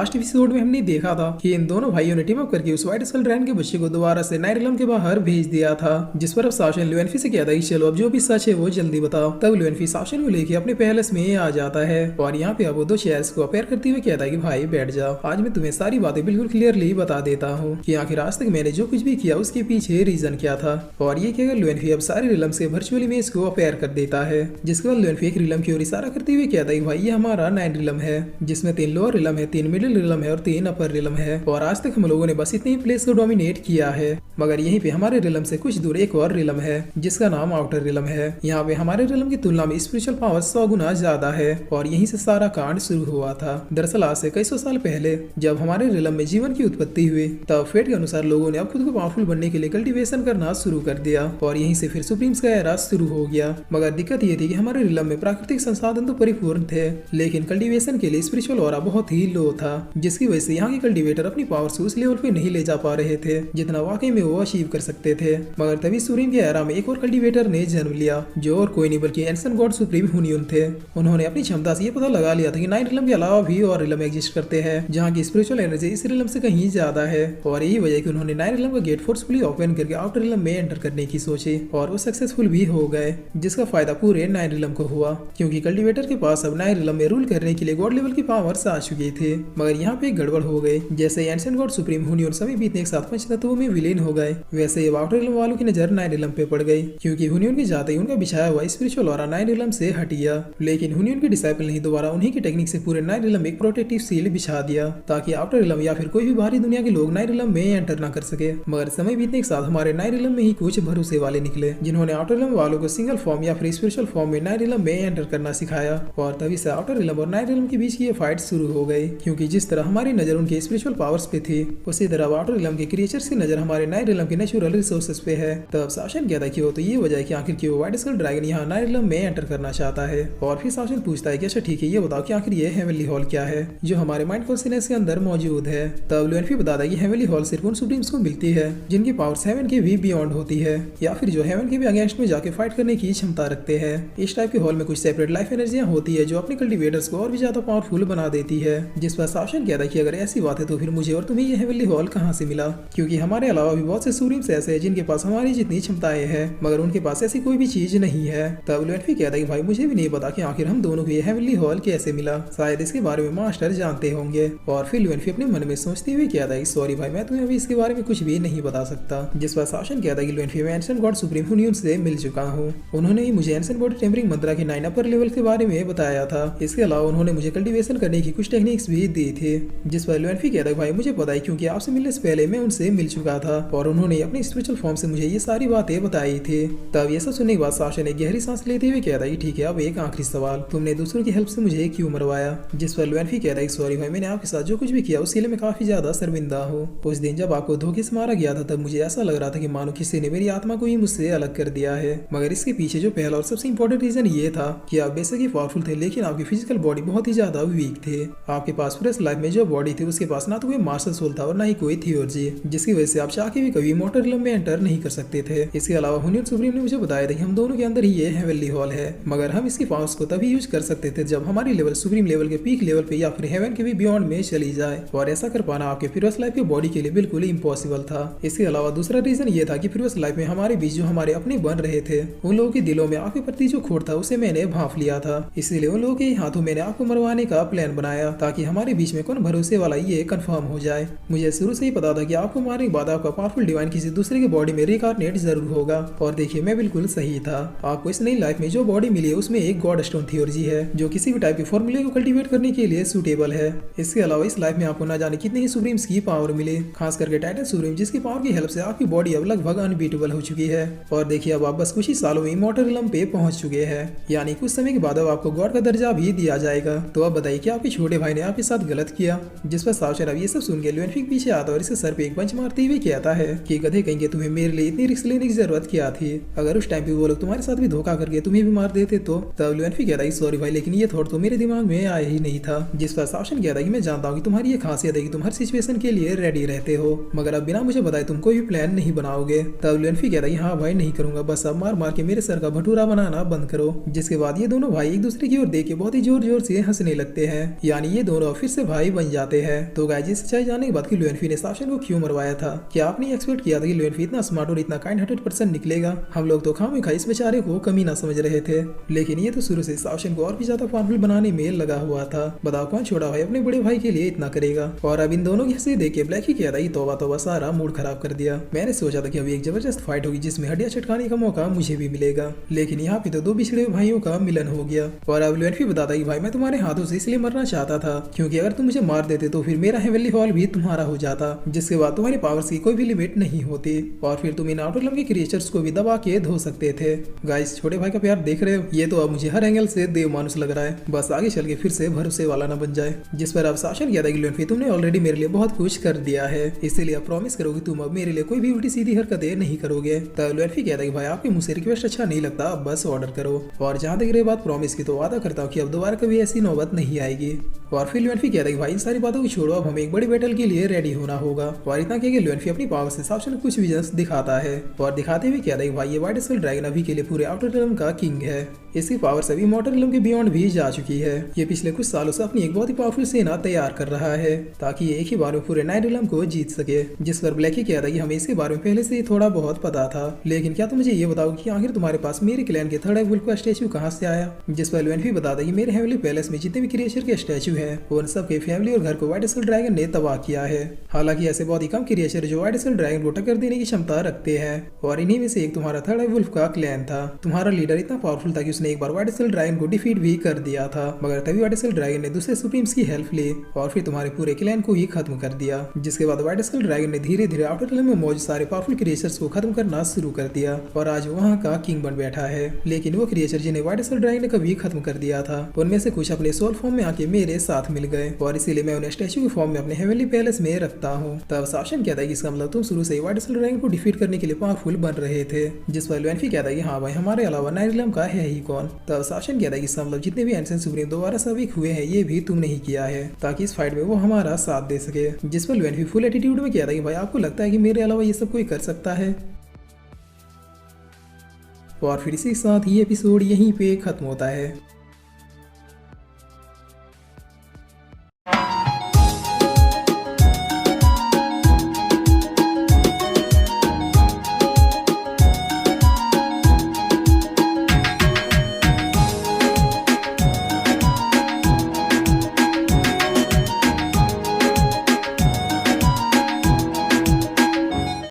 Last episode में हमने देखा था कि इन दोनों भाइयों ने टीम अप करके उस व्हाइट स्कल ड्रैगन के बच्चे को दोबारा से नाइट के बाहर भेज दिया था, जिस पर अब साशन ल्यूएनफी से कहता है कि चलो अब जो भी सच है वो जल्दी बताओ। तब ल्यूएनफी साशन को लेके अपने पैलेस में आ जाता है और यहाँ पे अब वो दो शेयर्स को अपेयर करते हुए कहता है कि भाई बैठ जाओ, आज मैं तुम्हें सारी बातें बिल्कुल क्लियरली बता देता हूँ कि आखिर आज तक मैंने जो कुछ भी किया उसके पीछे रीजन क्या था। और ये कहकर ल्यूएनफी अब सारे रिलम्स के वर्चुअल इमेज को अपेयर कर देता है, जिसके बाद ल्यूएनफी एक रिलम की ओर इशारा करते हुए कहता है कि भाई ये हमारा 9 रिलम है, जिसमें 3 लोअर रिलम है, 3 मिडिल रिलम है और 3 अपर रिलम है। और आज तक हम लोगों ने बस इतने ही प्लेस को डोमिनेट किया है, मगर यहीं पे हमारे रिलम से कुछ दूर एक और रिलम है जिसका नाम आउटर रिलम है। यहाँ पे हमारे रिलम की तुलना में स्पिरिचुअल पावर 100 गुना ज्यादा है और यहीं से सारा कांड शुरू हुआ था। दरअसल आज से कई सौ साल पहले जब हमारे रिलम में जीवन की उत्पत्ति हुई, तब फेट के अनुसार लोगों ने अब खुद को पावरफुल बनने के लिए कल्टीवेशन करना शुरू कर दिया और यहीं से फिर सुप्रीम्स का एरा शुरू हो गया। मगर दिक्कत ये थी कि हमारे रिलम में प्राकृतिक संसाधन तो परिपूर्ण थे, लेकिन कल्टीवेशन के लिए स्पिरिचुअल ऑरा बहुत ही लो था, जिसकी वजह से यहाँ के कल्टीवेटर अपनी पावर उस लेवल पे नहीं ले जा पा रहे थे जितना वाकई में वो अचीव कर सकते थे। मगर तभी सुप्रीम के एरा में एक और कल्टीवेटर ने जन्म लिया, जो और कोई नहीं बल्कि एंशिएंट गॉड सुप्रीम हुनियन थे। उन्होंने अपनी क्षमता से ये पता लगा लिया था कि 9 रिलम के अलावा भी और रिलम एग्जिस्ट करते हैं जहाँ की स्पिरिचुअल एनर्जी इस रिलम से कहीं ज्यादा है, और यही वजह कि उन्होंने 9 रिलम का गेट फोर्सफुली ओपन करके आउटर रिलम में एंटर करने की सोची और वो सक्सेसफुल भी हो गए, जिसका फायदा पूरे 9 रिलम को हुआ क्योंकि कल्टीवेटर के पास अब 9 रिलम में रूल करने के लिए गॉड लेवल की पावर्स आ चुकी थी। मगर यहाँ पे एक गड़बड़ हो गई, जैसे एंशिएंट गॉड सुप्रीम हुनियन समय बीतने के साथ पंचतत्वों में विलीन हो गए, वैसे अब आउटर रिलम वालों की नजर 9 रिलम पे पड़ गई क्योंकि हुनियन की जाते ही उनका बिछाया हुआ स्पिरिचुअल ऑरा 9 रिलम से हट गया। लेकिन हुनियन के डिसाइपल ने दोबारा उन्हीं की टेक्निक से पूरे 9 रिलम में एक प्रोटेक्टिव सील बिछा दिया ताकि आउटर रिलम या फिर कोई भी बाहरी दुनिया के लोग 9 रिलम में एंटर ना कर सके। मगर समय बीतने के साथ हमारे 9 रिलम में ही कुछ भरोसे वाले निकले जिन्होंने आउटर रिलम वालों को सिंगल फॉर्म या फिर स्पिरिचुअल फॉर्म में 9 रिलम में एंटर करना सिखाया, और तभी से आउटर रिलम और 9 रिलम के बीच की ये फाइट शुरू हो गई क्योंकि जिस तरह हमारी नजर उनके स्पिरिचुअल पावर्स पे थी, उसी तरह आउटर रिलम के क्रिएचर्स की नजर हमारे 9 रिलम के नेचुरल रिसोर्सेज पे है। तब शासन कहता है कि वो तो ये वजह है कि आखिर क्यों व्हाइट स्कल ड्रैगन यहाँ 9 रिलम में एंटर करना चाहता है। और फिर शासन पूछता है कि अच्छा ठीक है, ये बताओ कि आखिर ये हेवनली हॉल क्या है जो हमारे माइंड कॉन्शियसनेस के अंदर मौजूद है। तब ल्यूएनफी बताता है कि हेवनली हॉल सिर्फ उन सुप्रीम्स को मिलती है जिनकी पावर्स हेवन के भी बियॉन्ड होती है या फिर जो हेवन के भी अगेंस्ट में जाके फाइट करने की क्षमता रखते हैं। इस टाइप के हॉल में कुछ सेपरेट लाइफ एनर्जियां होती है जो अपने कल्टीवेटर्स को और भी ज्यादा पावरफुल बना देती है, जिस पर शासन कहता है कि अगर ऐसी बात है तो फिर मुझे और तुम्हें ये हेवनली हॉल कहाँ से मिला, क्योंकि हमारे अलावा भी बहुत से सुप्रीम्स ऐसे हैं जिनके पास हमारी जितनी क्षमताएं हैं मगर उनके पास ऐसी कोई भी चीज नहीं है। तब ल्यूएनफी कहता है कि भाई मुझे भी नहीं पता कि आखिर हम दोनों को ये हेवनली हॉल कैसे मिला, शायद इसके बारे में मास्टर जानते होंगे। और फिर ल्यूएनफी अपने मन में सोचते हुए कहता है सॉरी भाई, मैं तुम्हें अभी इसके बारे में कुछ भी नहीं बता सकता। जिस पर शासन कहता है कि ल्यूएनफी मैं एंशिएंट गॉड सुप्रीम हुनियन से मिल चुका हूँ, उन्होंने ही मुझे एंशिएंट बॉडी टेम्परिंग मंत्रा के 9 अपर लेवल के बारे में बताया था। इसके अलावा उन्होंने मुझे कल्टीवेशन करने की कुछ टेक्निक्स भी दी थी। जिस पर ल्यूएनफी कहता है भाई मुझे पता है क्योंकि आपसे मिलने से पहले मैं उनसे मिल चुका था और उन्होंने अपनी स्पिरिचुअल फॉर्म से मुझे ये सारी बातें बताई थी। तब ये सब सुनने के बाद शासन ने गहरी सांस लेते हुए कहता है ठीक है, अब एक आखिरी सवाल, तुमने दूसरों की हेल्प से मुझे क्यों मरवाया। जिस पर ल्यूएनफी कहता है सॉरी भाई, मैंने आपके साथ जो कुछ भी किया उसके लिए मैं काफी ज्यादा शर्मिंदा हूँ। उस दिन जब आपको धोखे से मारा गया था तब मुझे ऐसा लग रहा था कि मानो किसी ने मेरी आत्मा को ही मुझसे अलग कर दिया है, मगर इसके पीछे जो पहला और सबसे इम्पोर्टेंट रीजन ये था कि आप बेशक ही पावरफुल थे लेकिन आपकी फिजिकल बॉडी बहुत ही ज्यादा वीक थे। आपके पास प्रेस लाइफ में जो बॉडी थी उसके पास ना तो कोई मार्शल सोल था और ना ही कोई थियोलॉजी, जिसकी वजह से आप चाह के भी कभी मोटर रिलम में एंटर नहीं कर सकते थे। इसके अलावा हुनियन सुप्रीम ने मुझे बताया था कि हम दोनों के अंदर ही ये हेवनली हॉल है, मगर हम इसकी पावर्स को तभी यूज कर सकते थे जब हमारी लेवल सुप्रीम लेवल के पीक लेवल पे या फिर हेवन के भी बियॉन्ड में चली जाए, और ऐसा कर पाना आपके प्रीवियस लाइफ के बॉडी के लिए बिल्कुल इम्पॉसिबल था। इसके अलावा दूसरा रीजन ये था कि प्रीवियस लाइफ में हमारे बीच जो हमारे अपने बन रहे थे उन लोगों के दिलों में आपके प्रति जो खोट था उसे मैंने भांप लिया था, इसीलिए उन लोगों के हाथों मैंने आपको मरवाने का प्लान बनाया ताकि हमारे बीच में कौन भरोसे वाला ये कंफर्म हो जाए। मुझे शुरू से ही पता था कि आपको मारने के बाद आपका पावरफुल डिवाइन किसी दूसरे के बॉडी में रिकार्नेट जरूर होगा, और देखिए मैं बिल्कुल सही था। आपको इस नई लाइफ में जो बॉडी मिली है उसमें एक गॉड स्टोन थियोलॉजी है जो किसी भी टाइप के फॉर्मूले को कल्टीवेट करने के लिए सूटेबल है। इसके अलावा इस लाइफ में आपको ना जाने कितने ही सुप्रीम्स की पावर मिले, खास करके टाइटन सुप्रीम जिसकी पावर की हेल्प से आपकी बॉडी अब लगभग अनबीटेबल हो चुकी है। और देखिए अब आप बस कुछ ही सालों में इमॉर्टल रिलम पे पहुंच चुके हैं, यानी कुछ समय के बाद अब आपको गॉड का दर्जा भी दिया जाएगा। तो अब बताइए कि आपके छोटे भाई ने आपके साथ गलत किया। जिस पर शासन अब ये सब सुन के ल्यूएनफी पीछे आता और इसके सर पे एक पंच मारते हुए कहता है कि गधे कहेंगे तुम्हें मेरे लिए इतनी रिस्क लेने की जरूरत क्या थी, अगर उस टाइम पे वो लोग तुम्हारे साथ भी धोखा करके तुम्हें भी मार देते तो। तब ल्यूएनफी कहता है सॉरी भाई, लेकिन ये थॉट तो मेरे दिमाग में आया ही नहीं था। जिस पर शासन कहता है कि मैं जानता हूँ कि तुम्हारी ये खासियत है कि तुम हर सिचुएशन के लिए रेडी रहते हो, मगर अब बिना मुझे बताए तुम कोई भी प्लान नहीं बनाओगे। तब ल्यूएनफी कहता है हाँ भाई नहीं करूंगा, बस अब मार मार के मेरे सर का भटूरा बनाना बंद करो। जिसके बाद ये दोनों भाई एक दूसरे की ओर देख के बहुत ही जोर जोर से हंसने लगते हैं, यानी ये दोनों फिर से भाई बन जाते हैं। तो गाइस ये सच्चाई जानने के बाद कि लुएनफी ने साशन को क्यों मरवाया था, क्या आपने एक्सपेक्ट किया था कि लुएनफी इतना स्मार्ट और इतना काइंड हार्टेड पर्सन निकलेगा? हम लोग तो खामखा इस बेचारे को कमी ना समझ रहे थे, लेकिन ये तो शुरू से साशन को और भी ज्यादा पावरफुल बनाने में लगा हुआ था। बताओ कौन छोटा भाई अपने बड़े भाई के लिए इतना करेगा। और अब इन दोनों की हंसी देख के ब्लैक ही कहता है तौबा तौबा सारा मूड खराब कर दिया। मैंने सोचा था कि अभी एक जबरदस्त फाइट होगी जिसमें हड्डियां चटकाने का मौका मुझे भी मिलेगा, लेकिन यहाँ पे तो दो बिछड़े हुए भाइयों का मिलन हो गया। और अब लुएनफी बताता कि भाई मैं तुम्हारे हाथों से इसलिए मरना चाहता था क्योंकि अगर तुम मुझे मार देते तो फिर मेरा हेवनली हॉल भी तुम्हारा हो जाता, जिसके बाद तुम्हारी पावर्स की कोई भी लिमिट नहीं होती और फिर तुम इन आउटर रिलम के क्रिएचर्स को भी दबा के धो सकते थे। गाइस छोटे भाई का प्यार देख रहे हो, ये तो अब मुझे हर एंगल से देव मानुस लग रहा है, बस आगे चल के फिर से भरोसे वाला न बन जाए। जिस पर अब शासन किया था कि लुएनफी तुमने ऑलरेडी मेरे लिए बहुत कुछ कर दिया है, इसलिए अब प्रॉमिस करो कि तुम अब मेरे लिए कोई भी उल्टी सीधी हरकतें नहीं करोगे। तब लुएनफी कहता है कि भाई आपके मुंह से रिक्वेस्ट अच्छा नहीं लगता, अब बस ऑर्डर करो। और जहाँ तक रही बात प्रॉमिस की, तो वादा करता हूँ कि अब दोबारा कभी ऐसी नौबत नहीं आएगी। और फिर लुएनफी कहता है कि भाई इन सारी बातों को छोड़ो, अब हमें एक बड़ी बैटल के लिए रेडी होना होगा। और इतना कह के लुएनफी अपनी पावर से शासन कुछ विजन दिखाता है और दिखाते हुए कहता है कि भाई ये व्हाइट स्कल ड्रैगन अभी के लिए पूरे आउटर रिलम का किंग है। इसकी पावर सभी इमॉर्टल रिलम के बियॉन्ड भी जा चुकी है। ये पिछले कुछ सालों से अपनी एक बहुत ही पावरफुल सेना तैयार कर रहा है ताकि ये एक ही बार में पूरे नाइन रिलम को जीत सके। जिस पर ब्लैक ही कहता है कि हमें इसके बारे में पहले से ही थोड़ा बहुत पता था, लेकिन क्या तुम मुझे ये बताओ कि आखिर तुम्हारे पास मेरे क्लैन के थर्ड वुल्फ का स्टैचू कहाँ से आया? जिस पर लुएनफी बताता है कि मेरे हेवनली पैलेस में जितने भी क्रिएचर के स्टैचू हैं उन सबके फैमिली और घर को व्हाइट स्कल ड्रैगन ने तबाह किया है। हालांकि ऐसे बहुत ही कम क्रिएचर जो व्हाइट स्कल ड्रैगन को टक्कर देने की क्षमता रखते हैं और इन्हीं में से एक तुम्हारा थर्ड वुल्फ का क्लैन था। तुम्हारा लीडर इतना पावरफुल था कि उसने एक बार व्हाइट स्कल ड्रैगन को डिफीट भी कर दिया था, मगर तभी व्हाइट स्कल ड्रैगन ने दूसरे सुप्रीम्स की हेल्प ली और फिर तुम्हारे पूरे क्लैन को ही खत्म कर दिया। जिसके बाद व्हाइट स्कल ड्रैगन ने धीरे धीरे आउटर रिलम में मौजूद सारे पावरफुल क्रिएचर्स को खत्म करना शुरू कर दिया और आज वहाँ का किंग बन बैठा है। लेकिन वो क्रिएचर जिन्हें व्हाइट स्कल ड्रैगन ने कभी खत्म कर दिया था उनमें से कुछ अपने सोल फॉर्म में आके मेरे साथ मिल गए और इसीलिए मैं उन्हें स्टैचू की फॉर्म में अपने हेवनली पैलेस में रखता हूँ। तब शासन कहता है कि इसका मतलब तुम शुरू से व्हाइट स्कल ड्रैगन को डिफीट करने के लिए पावरफुल बन रहे थे। जिस पर लुएनफी कहता है कि हाँ भाई हमारे अलावा नाइन रिलम का है ही कौन। तब शासन कहता है कि इसका मतलब जितने भी एंशिएंट सुप्रीम दोबारा सवीक हुए हैं ये भी तुमने ही किया है ताकि इस फाइट में वो हमारा साथ दे सके। जिस पर लुएनफी फुल एटीट्यूड में कहता है कि भाई आपको लगता है कि मेरे अलावा ये सब कोई कर सकता है? और फिर इसी के साथ ये एपिसोड यहीं पे खत्म होता है।